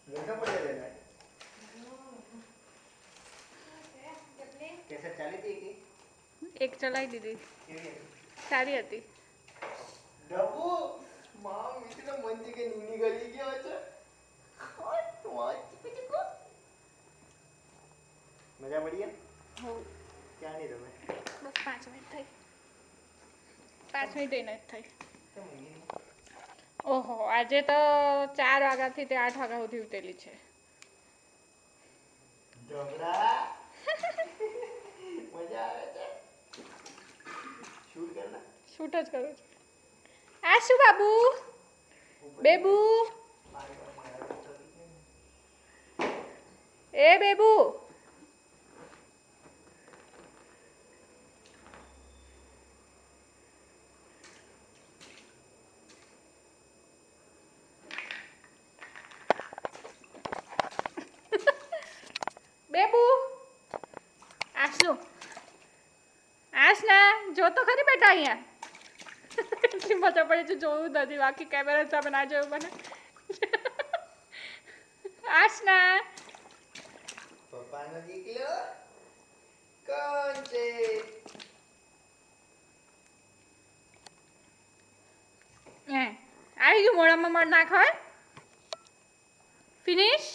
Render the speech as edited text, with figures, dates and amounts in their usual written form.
देखा पड़े रहना कैसे चाली थी कि एक चलाई दीदी सारी હતી ડબુ માં મિત્ર મંજી કે નીની ગલી ગયો છે મજા પડી ગઈ હો ક્યાં નહીં તમે બસ 5 મિનિટ થઈ 5 મિનિટ નહીં થઈ ઓહો આજે તો 4 વાગ્યાથી તે 8 વાગ્યા સુધી ઉતરેલી છે ઢોકળા મજા આવે છે શૂટ કરના શૂટ જ કરું છું આ શું બાબુ બેબુ એ બેબુ બેબુ આસનું આસના જો તો ખરી બેટા અહીંયા કેટલી મજા પડી છે જોયું નથી બાકી કેમેરા સામે ના જોયું મને આસના પપ્પાનો દીકરો કોણ છે આવી ગયું મોડામાં મળ નાખ હવે ફિનિશ